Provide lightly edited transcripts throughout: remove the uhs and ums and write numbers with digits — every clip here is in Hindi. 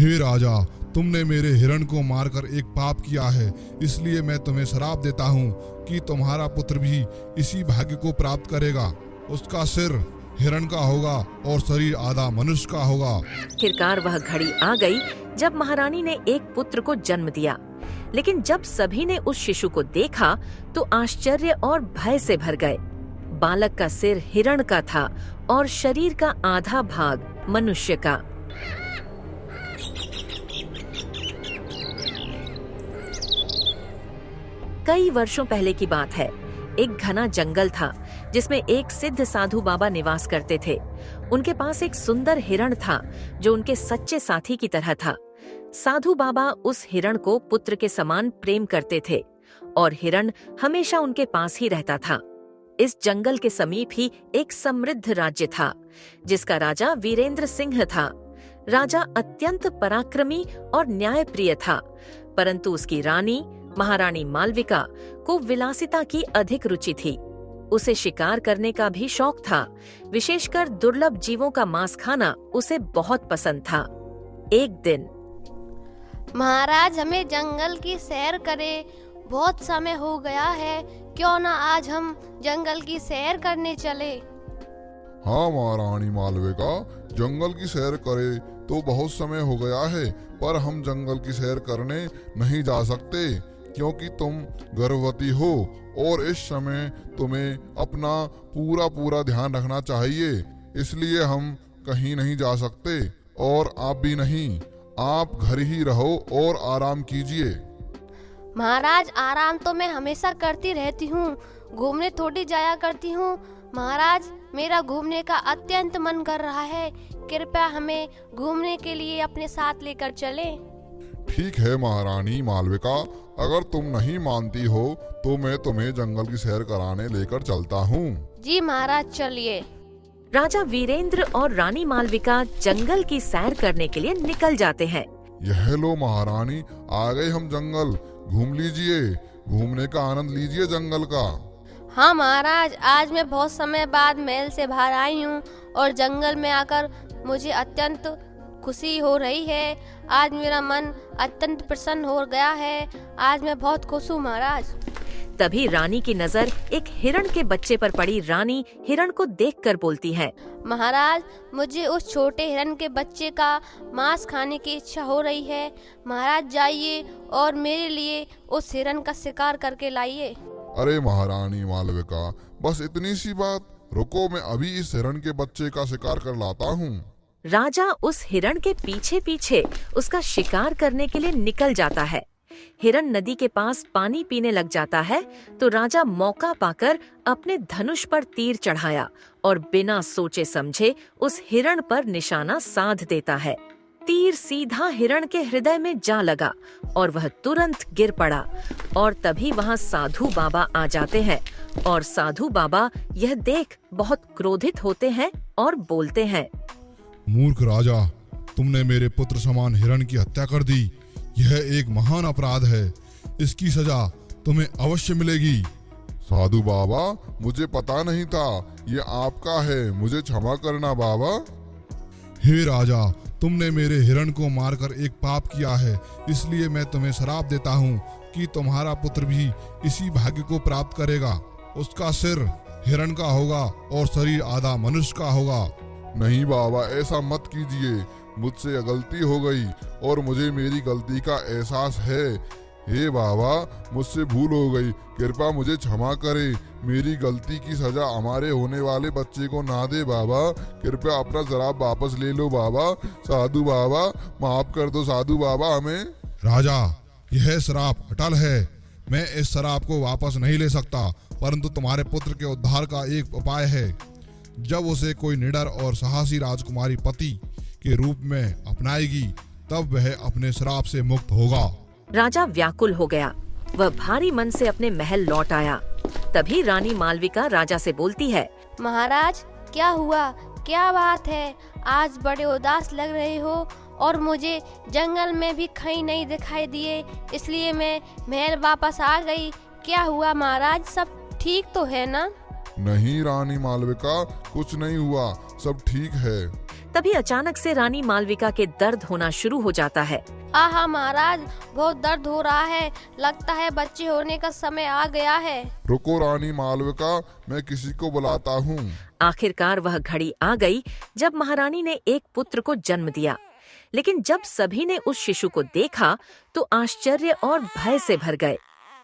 हे राजा, तुमने मेरे हिरण को मारकर एक पाप किया है, इसलिए मैं तुम्हें श्राप देता हूँ कि तुम्हारा पुत्र भी इसी भाग्य को प्राप्त करेगा। उसका सिर हिरण का होगा और शरीर आधा मनुष्य का होगा। आखिरकार वह घड़ी आ गई जब महारानी ने एक पुत्र को जन्म दिया। लेकिन जब सभी ने उस शिशु को देखा तो आश्चर्य और भय से भर गए। बालक का सिर हिरण का था और शरीर का आधा भाग मनुष्य का। कई वर्षों पहले की बात है। एक घना जंगल था जिसमें एक सिद्ध साधु बाबा निवास करते थे। उनके पास एक सुंदर हिरण था जो उनके सच्चे साथी की तरह था। साधु बाबा उस हिरण को पुत्र के समान प्रेम करते थे और हिरण हमेशा उनके पास ही रहता था। इस जंगल के समीप ही एक समृद्ध राज्य था जिसका राजा वीरेंद्र सिंह था। राजा अत्यंत पराक्रमी और न्यायप्रिय था, परंतु उसकी रानी महारानी मालविका को विलासिता की अधिक रुचि थी। उसे शिकार करने का भी शौक था। विशेषकर दुर्लभ जीवों का मांस खाना उसे बहुत पसंद था। एक दिन, महाराज, हमें जंगल की सैर करे, बहुत समय हो गया है, क्यों ना आज हम जंगल की सैर करने चले। हाँ महारानी मालविका, जंगल की सैर करे तो बहुत समय हो गया है, पर हम जंगल की सैर करने नहीं जा सकते क्योंकि तुम गर्भवती हो और इस समय तुम्हें अपना पूरा ध्यान रखना चाहिए, इसलिए हम कहीं नहीं जा सकते और आप भी नहीं। आप घर ही रहो और आराम कीजिए। महाराज, आराम तो मैं हमेशा करती रहती हूँ, घूमने थोड़ी जाया करती हूँ। महाराज, मेरा घूमने का अत्यंत मन कर रहा है, कृपया हमें घूमने के लिए अपने साथ लेकर चलें। ठीक है महारानी मालविका, अगर तुम नहीं मानती हो तो मैं तुम्हें जंगल की सैर कराने लेकर चलता हूँ। जी महाराज, चलिए। राजा वीरेंद्र और रानी मालविका जंगल की सैर करने के लिए निकल जाते हैं। यह लो महारानी, आ गए हम जंगल, घूम लीजिए, घूमने का आनंद लीजिए जंगल का। हाँ महाराज, आज मैं बहुत समय बाद महल से बाहर आई हूँ और जंगल में आकर मुझे अत्यंत खुशी हो रही है। आज मेरा मन अत्यंत प्रसन्न हो गया है। आज मैं बहुत खुश हूँ महाराज। तभी रानी की नजर एक हिरण के बच्चे पर पड़ी। रानी हिरण को देखकर बोलती है, महाराज, मुझे उस छोटे हिरण के बच्चे का मांस खाने की इच्छा हो रही है। महाराज, जाइए और मेरे लिए उस हिरण का शिकार करके लाइए। अरे महारानी मालविका, बस इतनी सी बात, रुको, मैं अभी इस हिरण के बच्चे का शिकार कर लाता हूँ। राजा उस हिरण के पीछे पीछे उसका शिकार करने के लिए निकल जाता है। हिरण नदी के पास पानी पीने लग जाता है तो राजा मौका पाकर अपने धनुष पर तीर चढ़ाया और बिना सोचे समझे उस हिरण पर निशाना साध देता है। तीर सीधा हिरण के हृदय में जा लगा और वह तुरंत गिर पड़ा। और तभी वहाँ साधु बाबा आ जाते हैं और साधु बाबा यह देख बहुत क्रोधित होते हैं और बोलते हैं, मूर्ख राजा, तुमने मेरे पुत्र समान हिरण की हत्या कर दी। यह एक महान अपराध है, इसकी सजा तुम्हें अवश्य मिलेगी। साधु बाबा, मुझे पता नहीं था, ये आपका है, मुझे क्षमा करना बाबा। हे राजा, तुमने मेरे हिरण को मारकर एक पाप किया है, इसलिए मैं तुम्हें श्राप देता हूँ कि तुम्हारा पुत्र भी इसी भाग्य को प्राप्त करेगा। उसका सिर हिरण का होगा और शरीर आधा मनुष्य का होगा। नहीं बाबा, ऐसा मत कीजिए, मुझसे गलती हो गई और मुझे मेरी गलती का एहसास है। हे बाबा, मुझसे भूल हो गई, कृपया मुझे क्षमा करें। मेरी गलती की सजा हमारे होने वाले बच्चे को ना दे बाबा, कृपया अपना शराब वापस ले लो बाबा। साधु बाबा, माफ कर दो साधु बाबा हमें। राजा, यह शराब अटल है, मैं इस शराब को वापस नहीं ले सकता, परंतु तुम्हारे पुत्र के उद्धार का एक उपाय है। जब उसे कोई निडर और साहसी राजकुमारी पति के रूप में अपनाएगी, तब वह अपने श्राप से मुक्त होगा। राजा व्याकुल हो गया। वह भारी मन से अपने महल लौट आया। तभी रानी मालविका राजा से बोलती है, महाराज, क्या हुआ, क्या बात है? आज बड़े उदास लग रहे हो और मुझे जंगल में भी कहीं नहीं दिखाई दिए, इसलिए मैं महल वापस आ गई। क्या हुआ महाराज, सब ठीक तो है ना? नहीं रानी मालविका, कुछ नहीं हुआ, सब ठीक है। तभी अचानक से रानी मालविका के दर्द होना शुरू हो जाता है। आहा महाराज, बहुत दर्द हो रहा है, लगता है बच्चे होने का समय आ गया है। रुको रानी मालविका, मैं किसी को बुलाता हूँ। आखिरकार वह घड़ी आ गई जब महारानी ने एक पुत्र को जन्म दिया। लेकिन जब सभी ने उस शिशु को देखा तो आश्चर्य और भय से भर गए।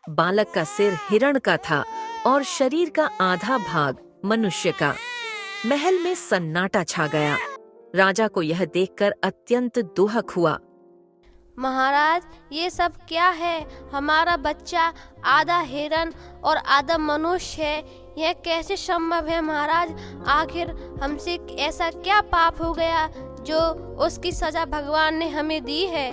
बालक का सिर हिरण का था और शरीर का आधा भाग मनुष्य का। महल में सन्नाटा छा गया। राजा को यह देखकर अत्यंत दुहक हुआ। महाराज, ये सब क्या है? हमारा बच्चा आधा हिरन और आधा मनुष्य है, यह कैसे संभव है महाराज? आखिर हमसे ऐसा क्या पाप हो गया जो उसकी सजा भगवान ने हमें दी है?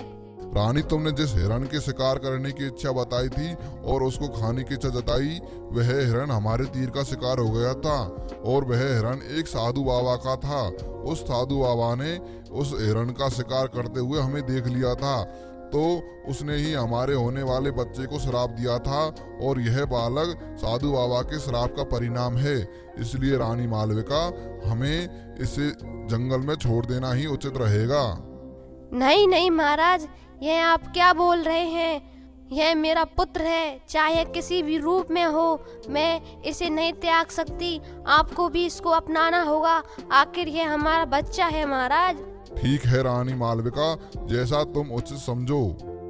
रानी, तुमने जिस हिरण के शिकार करने की इच्छा बताई थी और उसको खाने की इच्छा जताई, वह हिरण हमारे तीर का शिकार हो गया था और वह हिरण एक साधु बाबा का था। उस साधु बाबा ने उस हिरण का शिकार करते हुए हमें देख लिया था, तो उसने ही हमारे होने वाले बच्चे को श्राप दिया था और यह बालक साधु बाबा के श्राप का परिणाम है। इसलिए रानी मालविका, हमें इसे जंगल में छोड़ देना ही उचित रहेगा। नहीं नहीं महाराज, यह आप क्या बोल रहे हैं? यह मेरा पुत्र है, चाहे किसी भी रूप में हो, मैं इसे नहीं त्याग सकती। आपको भी इसको अपनाना होगा, आखिर यह हमारा बच्चा है महाराज। ठीक है रानी मालविका, जैसा तुम उचित समझो।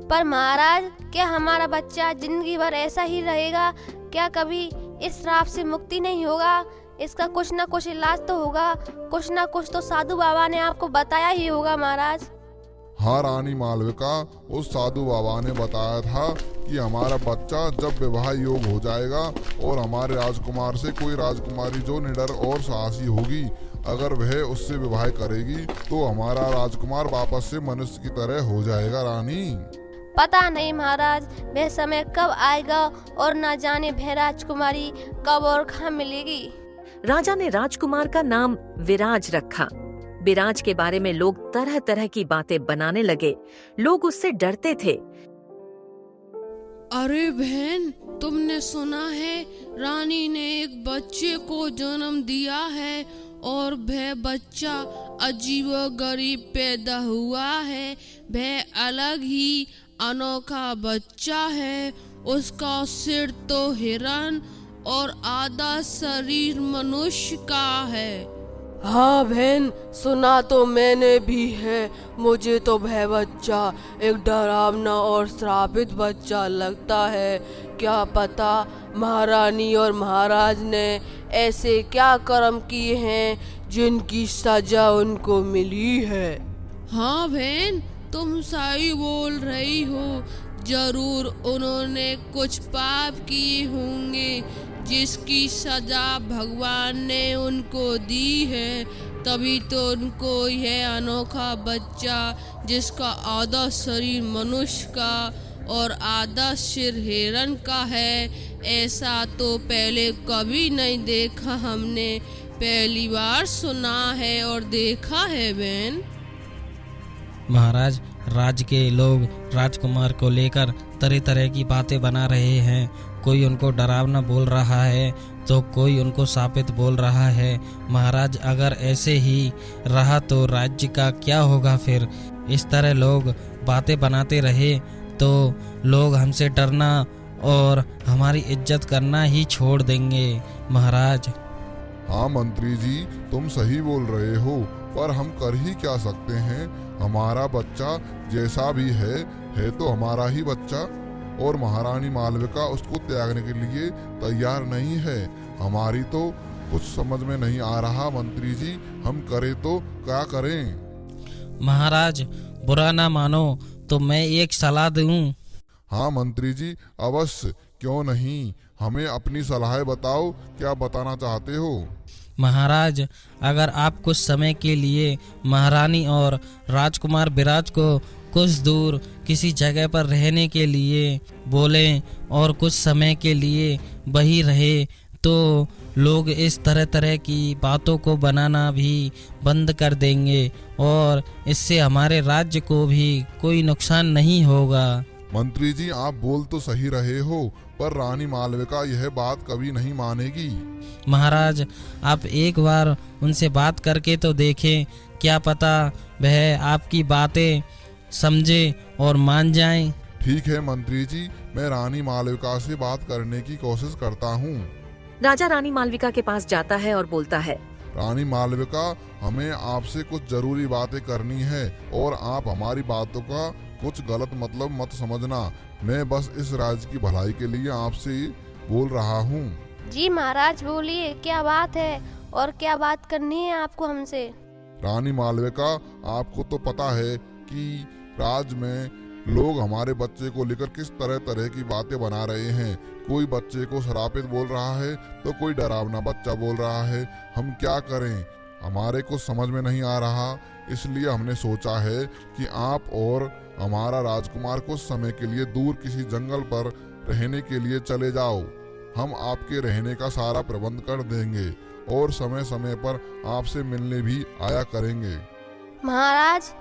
पर महाराज, क्या हमारा बच्चा जिंदगी भर ऐसा ही रहेगा? क्या कभी इस श्राप से मुक्ति नहीं होगा? इसका कुछ न कुछ इलाज तो होगा, कुछ न कुछ तो साधु बाबा ने आपको बताया ही होगा महाराज। हाँ रानी मालविका, उस साधु बाबा ने बताया था कि हमारा बच्चा जब विवाह योग हो जाएगा और हमारे राजकुमार से कोई राजकुमारी जो निडर और साहसी होगी, अगर वह उससे विवाह करेगी तो हमारा राजकुमार वापस से मनुष्य की तरह हो जाएगा। रानी, पता नहीं महाराज वह समय कब आएगा और न जाने वह राजकुमारी कब और कहाँ मिलेगी। राजा ने राजकुमार का नाम विराज रखा। विराज के बारे में लोग तरह तरह की बातें बनाने लगे। लोग उससे डरते थे। अरे बहन, तुमने सुना है रानी ने एक बच्चे को जन्म दिया है और वह बच्चा अजीब गरीब पैदा हुआ है। वह अलग ही अनोखा बच्चा है। उसका सिर तो हिरन और आधा शरीर मनुष्य का है। हाँ बहन, सुना तो मैंने भी है। मुझे तो वह बच्चा एक डरावना और श्रापित बच्चा लगता है। क्या पता महारानी और महाराज ने ऐसे क्या कर्म किए हैं जिनकी सजा उनको मिली है। हाँ बहन, तुम सही बोल रही हो। जरूर उन्होंने कुछ पाप किए होंगे जिसकी सजा भगवान ने उनको दी है, तभी तो उनको यह अनोखा बच्चा जिसका आधा शरीर मनुष्य का और आधा सिर हिरन का है, ऐसा तो पहले कभी नहीं देखा हमने। पहली बार सुना है और देखा है बहन। महाराज, राज्य के लोग राजकुमार को लेकर तरह तरह की बातें बना रहे हैं। कोई उनको डरावना बोल रहा है तो कोई उनको शापित बोल रहा है। महाराज, अगर ऐसे ही रहा तो राज्य का क्या होगा फिर? इस तरह लोग बातें बनाते रहे तो लोग हमसे डरना और हमारी इज्जत करना ही छोड़ देंगे महाराज। हाँ मंत्री जी, तुम सही बोल रहे हो, पर हम कर ही क्या सकते हैं? हमारा बच्चा जैसा भी है तो हमारा ही बच्चा, और महारानी मालविका उसको त्यागने के लिए तैयार नहीं है। हमारी तो कुछ समझ में नहीं आ रहा मंत्री जी, हम करें तो क्या करें? महाराज, बुरा ना मानो तो मैं एक सलाह दूं। हाँ मंत्री जी, अवश्य, क्यों नहीं, हमें अपनी सलाह बताओ, क्या बताना चाहते हो? महाराज, अगर आप कुछ समय के लिए महारानी और राजकुमार विराज को कुछ दूर किसी जगह पर रहने के लिए बोलें और कुछ समय के लिए वही रहे तो लोग इस तरह तरह की बातों को बनाना भी बंद कर देंगे और इससे हमारे राज्य को भी कोई नुकसान नहीं होगा। मंत्री जी, आप बोल तो सही रहे हो, पर रानी मालविका यह बात कभी नहीं मानेगी। महाराज, आप एक बार उनसे बात करके तो देखें, क्या पता वह आपकी बातें समझे और मान जाएं। ठीक है मंत्री जी, मैं रानी मालविका से बात करने की कोशिश करता हूँ। राजा रानी मालविका के पास जाता है और बोलता है, रानी मालविका, हमें आपसे कुछ जरूरी बातें करनी है और आप हमारी बातों का कुछ गलत मतलब मत समझना। मैं बस इस राज्य की भलाई के लिए आपसे बोल रहा हूँ। जी महाराज, बोलिए क्या बात है और क्या बात करनी है आपको हमसे। रानी मालविका, आपको तो पता है कि राज्य में लोग हमारे बच्चे को लेकर किस तरह तरह की बातें बना रहे हैं। कोई बच्चे को श्रापित बोल रहा है तो कोई डरावना बच्चा बोल रहा है। हम क्या करें, हमारे कुछ समझ में नहीं आ रहा। इसलिए हमने सोचा है कि आप और हमारा राजकुमार कुछ समय के लिए दूर किसी जंगल पर रहने के लिए चले जाओ। हम आपके रहने का सारा प्रबंध कर देंगे और समय समय पर आपसे मिलने भी आया करेंगे। महाराज,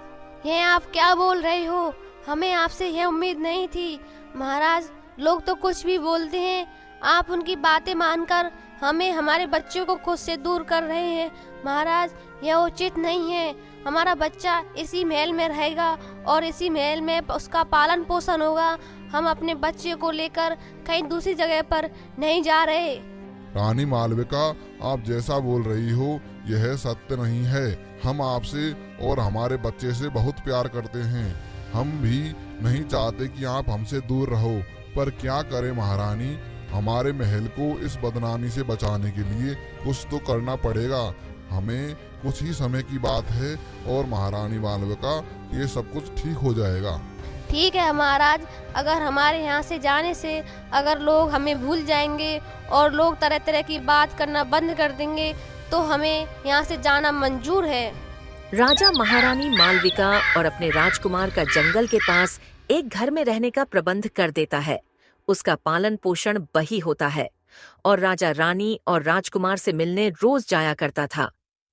ये आप क्या बोल रहे हो? हमें आपसे यह उम्मीद नहीं थी। महाराज, लोग तो कुछ भी बोलते हैं, आप उनकी बातें मानकर हमें हमारे बच्चों को खुद से दूर कर रहे हैं। महाराज, यह उचित नहीं है। हमारा बच्चा इसी महल में रहेगा और इसी महल में उसका पालन पोषण होगा। हम अपने बच्चे को लेकर कहीं दूसरी जगह पर नहीं जा रहे। रानी मालविका, आप जैसा बोल रही हो यह सत्य नहीं है। हम आपसे और हमारे बच्चे से बहुत प्यार करते हैं। हम भी नहीं चाहते कि आप हमसे दूर रहो, पर क्या करें महारानी, हमारे महल को इस बदनामी से बचाने के लिए कुछ तो करना पड़ेगा। हमें कुछ ही समय की बात है और महारानी मालविका, ये सब कुछ ठीक हो जाएगा। ठीक है महाराज, अगर हमारे यहाँ से जाने से अगर लोग हमें भूल जाएंगे और लोग तरह तरह की बात करना बंद कर देंगे तो हमें यहाँ से जाना मंजूर है। राजा महारानी मालविका और अपने राजकुमार का जंगल के पास एक घर में रहने का प्रबंध कर देता है। उसका पालन पोषण वही होता है और राजा रानी और राजकुमार से मिलने रोज जाया करता था।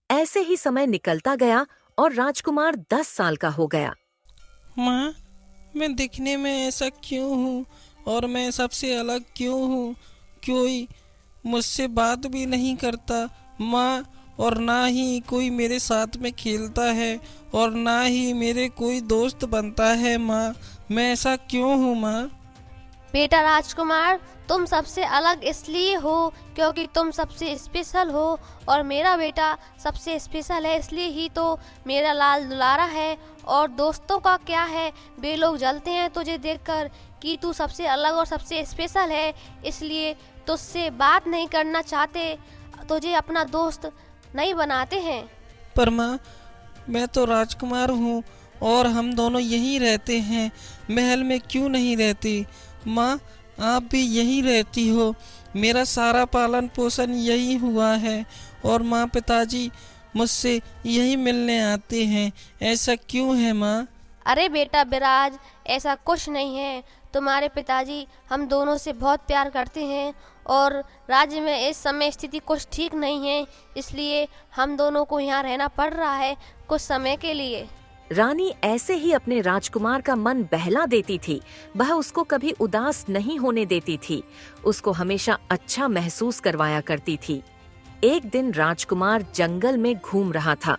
ऐसे ही समय निकलता गया और राजकुमार 10 साल का हो गया। माँ, मैं दिखने में ऐसा क्यों हूँ और मैं सबसे अलग क्यों हूँ? कोई मुझसे बात भी नहीं करता माँ, और ना ही कोई मेरे साथ में खेलता है और ना ही मेरे कोई दोस्त बनता है। माँ, मैं ऐसा क्यों हूँ माँ? बेटा राजकुमार, तुम सबसे अलग इसलिए हो क्योंकि तुम सबसे स्पेशल हो और मेरा बेटा सबसे स्पेशल है, इसलिए ही तो मेरा लाल दुलारा है। और दोस्तों का क्या है, वे लोग जलते हैं तुझे देखकर कि तू सबसे अलग और सबसे स्पेशल है, इसलिए तुझसे बात नहीं करना चाहते, तुझे अपना दोस्त नहीं बनाते हैं। पर माँ, मैं तो राजकुमार हूँ और हम दोनों यहीं रहते हैं, महल में क्यों नहीं रहती? माँ, आप भी यहीं रहती हो, मेरा सारा पालन पोषण यही हुआ है और माँ पिताजी मुझसे यही मिलने आते हैं। ऐसा क्यों है माँ? अरे बेटा विराज, ऐसा कुछ नहीं है। तुम्हारे पिताजी हम दोनों से बहुत प्यार करते हैं और राज्य में इस समय स्थिति कुछ ठीक नहीं है, इसलिए हम दोनों को यहाँ रहना पड़ रहा है कुछ समय के लिए। रानी ऐसे ही अपने राजकुमार का मन बहला देती थी। वह उसको कभी उदास नहीं होने देती थी, उसको हमेशा अच्छा महसूस करवाया करती थी। एक दिन राजकुमार जंगल में घूम रहा था,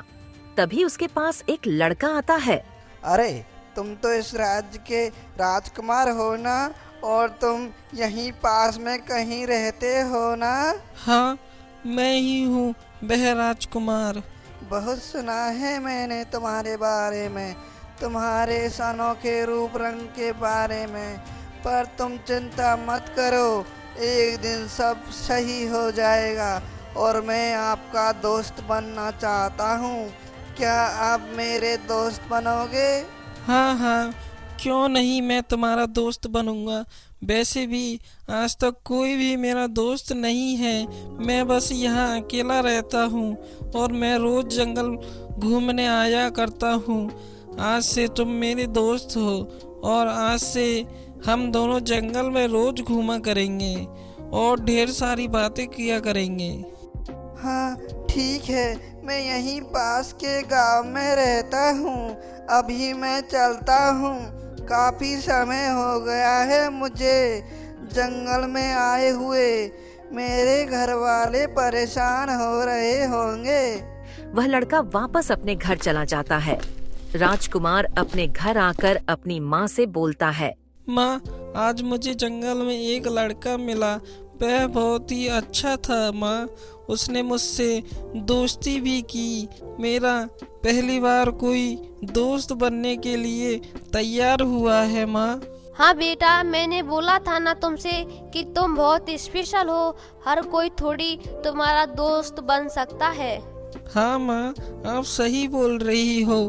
तभी उसके पास एक लड़का आता है। अरे, तुम तो इस राज्य के राजकुमार हो ना, और तुम यहीं पास में कहीं रहते हो ना? हाँ, मैं ही हूँ वह राजकुमार। बहुत सुना है मैंने तुम्हारे बारे में, तुम्हारे इस अनोखे रूप रंग के बारे में, पर तुम चिंता मत करो, एक दिन सब सही हो जाएगा और मैं आपका दोस्त बनना चाहता हूँ। क्या आप मेरे दोस्त बनोगे? हाँ हाँ, क्यों नहीं, मैं तुम्हारा दोस्त बनूंगा। वैसे भी आज तक कोई भी मेरा दोस्त नहीं है, मैं बस यहाँ अकेला रहता हूँ और मैं रोज जंगल घूमने आया करता हूँ। आज से तुम मेरे दोस्त हो और आज से हम दोनों जंगल में रोज घूमा करेंगे और ढेर सारी बातें किया करेंगे। हाँ ठीक है, मैं यहीं पास के गांव में रहता हूँ, अभी मैं चलता हूँ। काफ़ी समय हो गया है मुझे जंगल में आए हुए मेरे घर वाले परेशान हो रहे होंगे। वह लड़का वापस अपने घर चला जाता है। राजकुमार अपने घर आकर अपनी माँ से बोलता है, माँ, आज मुझे जंगल में एक लड़का मिला। वह बहुत ही अच्छा था माँ। उसने मुझसे दोस्ती भी की। मेरा पहली बार कोई दोस्त बनने के लिए तैयार हुआ है माँ। हाँ बेटा, मैंने बोला था ना तुमसे कि तुम बहुत स्पेशल हो। हर कोई थोड़ी तुम्हारा दोस्त बन सकता है। हाँ माँ, आप सही बोल रही हो।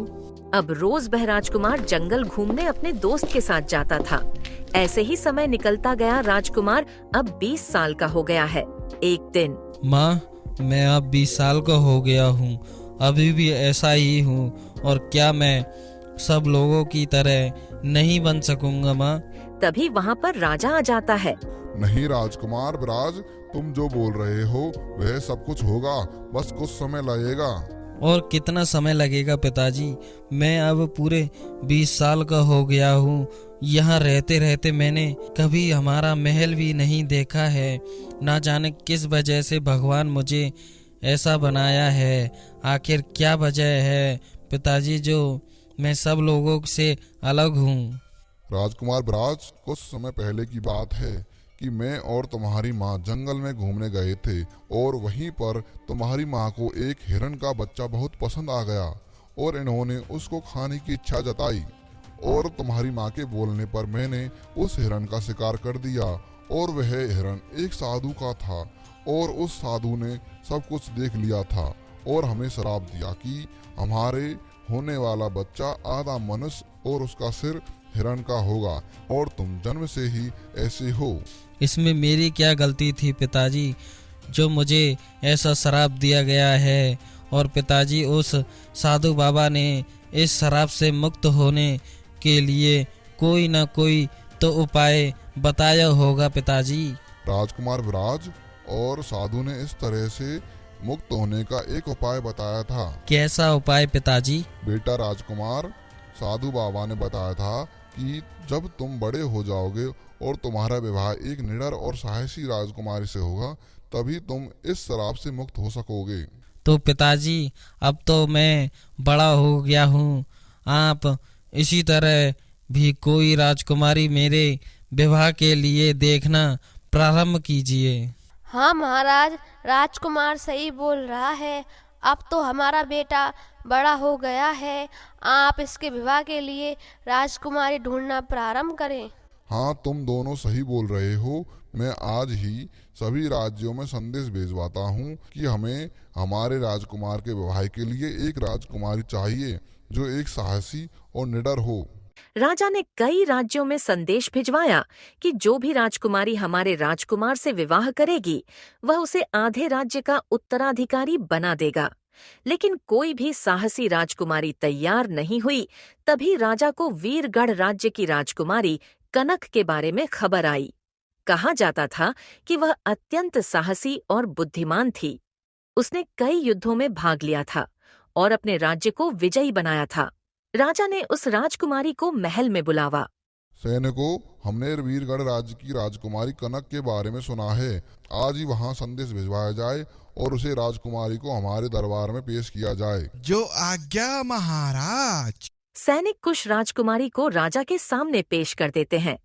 अब रोज वह राजकुमार जंगल घूमने अपने दोस्त के साथ जाता था। ऐसे ही समय निकलता गया। राजकुमार अब 20 साल का हो गया है। एक दिन, माँ, मैं अब 20 साल का हो गया हूँ। अभी भी ऐसा ही हूँ। और क्या मैं सब लोगों की तरह नहीं बन सकूंगा माँ? तभी वहाँ पर राजा आ जाता है। नहीं राजकुमार ब्राज, तुम जो बोल रहे हो वह सब कुछ होगा, बस कुछ समय लगेगा। और कितना समय लगेगा पिताजी? मैं अब पूरे 20 साल का हो गया हूँ। यहाँ रहते रहते मैंने कभी हमारा महल भी नहीं देखा है। ना जाने किस वजह से भगवान मुझे ऐसा बनाया है। आखिर क्या वजह है पिताजी जो मैं सब लोगों से अलग हूँ? राजकुमार ब्राज, कुछ समय पहले की बात है कि मैं और तुम्हारी माँ जंगल में घूमने गए थे और वहीं पर तुम्हारी माँ को एक हिरण का बच्चा बहुत पसंद आ गया और इन्होंने उसको खाने की इच्छा जताई। और तुम्हारी माँ के बोलने पर मैंने उस हिरण का शिकार कर दिया और वह हिरण एक साधु का था और उस साधु ने सब कुछ देख लिया था और हमें श्राप दिया कि हमारे होने वाला बच्चा आधा मनुष्य और उसका सिर हिरण का होगा और तुम जन्म से ही ऐसे हो। इसमें मेरी क्या गलती थी पिताजी जो मुझे ऐसा श्राप दिया गया है? और पिताजी, उस साधु बाबा ने इस श्राप से मुक्त होने के लिए कोई न कोई तो उपाय बताया होगा पिताजी। राजकुमार विराज, और साधु ने इस तरह से मुक्त होने का एक उपाय बताया था। कैसा उपाय पिताजी? बेटा राजकुमार, साधु बाबा ने बताया था कि जब तुम बड़े हो जाओगे और तुम्हारा विवाह एक निडर और साहसी राजकुमारी से होगा, तभी तुम इस श्राप से मुक्त हो सकोगे। तो पिताजी, अब तो मैं बड़ा हो गया हूँ। आप इसी तरह भी कोई राजकुमारी मेरे विवाह के लिए देखना प्रारंभ कीजिए। हाँ महाराज, राजकुमार सही बोल रहा है। अब तो हमारा बेटा बड़ा हो गया है। आप इसके विवाह के लिए राजकुमारी ढूंढना प्रारंभ करें। हाँ, तुम दोनों सही बोल रहे हो। मैं आज ही सभी राज्यों में संदेश भेजवाता हूँ कि हमें हमारे राजकुमार के विवाह के लिए एक राजकुमारी चाहिए जो एक साहसी और निडर हो। राजा ने कई राज्यों में संदेश भिजवाया कि जो भी राजकुमारी हमारे राजकुमार से विवाह करेगी वह उसे आधे राज्य का उत्तराधिकारी बना देगा। लेकिन कोई भी साहसी राजकुमारी तैयार नहीं हुई। तभी राजा को वीरगढ़ राज्य की राजकुमारी कनक के बारे में खबर आई। कहा जाता था कि वह अत्यंत साहसी और बुद्धिमान थी। उसने कई युद्धों में भाग लिया था और अपने राज्य को विजयी बनाया था। राजा ने उस राजकुमारी को महल में बुलावा। सैनिकों, हमने वीरगढ़ राज्य की राजकुमारी कनक के बारे में सुना है। आज ही वहाँ संदेश भिजवाया जाए और उसे राजकुमारी को हमारे दरबार में पेश किया जाए। जो आज्ञा महाराज। सैनिक कुश राजकुमारी को राजा के सामने पेश कर देते हैं।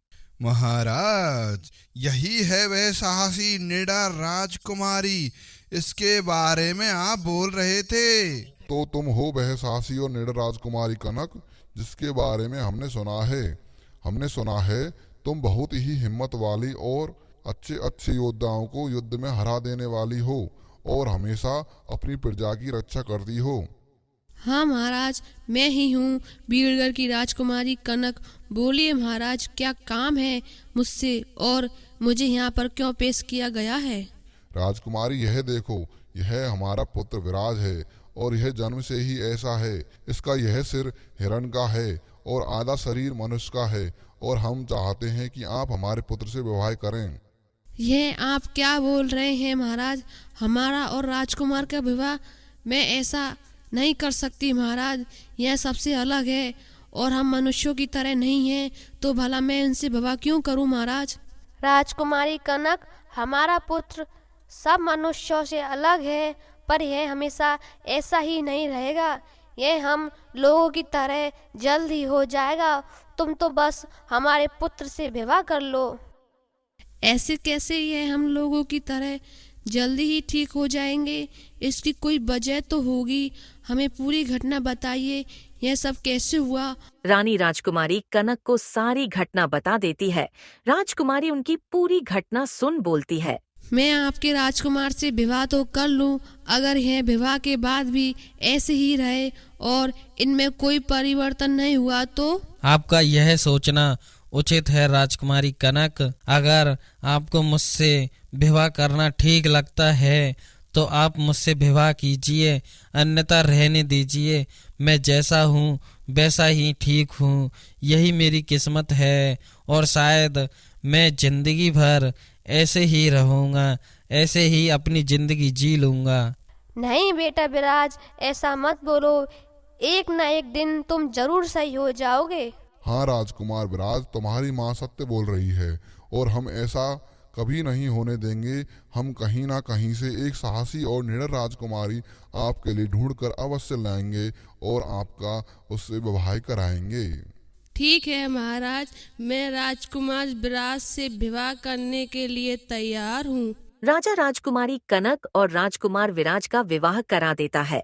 महाराज, यही है वह साहसी निडर राजकुमारी, इसके बारे में आप बोल रहे थे। तो तुम हो वह साहसी और निडर राजकुमारी कनक जिसके बारे में हमने सुना है। हमने सुना है तुम बहुत ही हिम्मत वाली और अच्छे योद्धाओं को युद्ध में हरा देने वाली हो और हमेशा अपनी प्रजा की रक्षा करती हो। हाँ महाराज, मैं ही हूँ बीरगढ़ की राजकुमारी कनक। बोलिए महाराज, क्या काम है मुझसे और मुझे यहाँ पर क्यों पेश किया गया है? राजकुमारी, यह देखो, यह हमारा पुत्र विराज है और यह जन्म से ही ऐसा है। इसका यह सिर हिरण का है और आधा शरीर मनुष्य का है और हम चाहते हैं कि आप हमारे पुत्र से विवाह करें। यह आप क्या बोल रहे हैं महाराज? हमारा और राजकुमार का विवाह मैं ऐसा नहीं कर सकती महाराज। यह सबसे अलग है और हम मनुष्यों की तरह नहीं हैं, तो भला मैं इनसे विवाह क्यों करूं महाराज? राजकुमारी कनक, हमारा पुत्र सब मनुष्यों से अलग है, पर यह हमेशा ऐसा ही नहीं रहेगा। यह हम लोगों की तरह जल्द ही हो जाएगा। तुम तो बस हमारे पुत्र से विवाह कर लो। ऐसे कैसे यह हम लोगों की तरह जल्दी ही ठीक हो जाएंगे? इसकी कोई वजह तो होगी। हमें पूरी घटना बताइए, यह सब कैसे हुआ? रानी राजकुमारी कनक को सारी घटना बता देती है। राजकुमारी उनकी पूरी घटना सुन बोलती है। मैं आपके राजकुमार से विवाह तो कर लूं, अगर यह विवाह के बाद भी ऐसे ही रहे और इनमें कोई परिवर्तन नहीं हुआ तो? आपका यह सोचना उचित है राजकुमारी कनक। अगर आपको मुझसे विवाह करना ठीक लगता है तो आप मुझसे विवाह कीजिए, अन्यथा रहने दीजिए। मैं जैसा हूँ वैसा ही ठीक हूँ, यही मेरी किस्मत है और शायद मैं जिंदगी भर ऐसे ही रहूँगा, ऐसे ही अपनी जिंदगी जी लूँगा। नहीं बेटा विराज, ऐसा मत बोलो। एक न एक दिन तुम जरूर सही हो जाओगे। हाँ राजकुमार विराज, तुम्हारी माँ सत्य बोल रही है और हम ऐसा कभी नहीं होने देंगे। हम कहीं ना कहीं से एक साहसी और निडर राजकुमारी आपके लिए ढूंढकर अवश्य लाएंगे और आपका उससे विवाह कराएंगे। ठीक है महाराज, मैं राजकुमार विराज से विवाह करने के लिए तैयार हूँ। राजा राजकुमारी कनक और राजकुमार विराज का विवाह करा देता है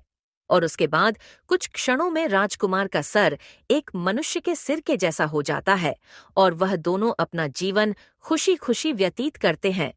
और उसके बाद कुछ क्षणों में राजकुमार का सर एक मनुष्य के सिर के जैसा हो जाता है और वह दोनों अपना जीवन खुशी खुशी व्यतीत करते हैं।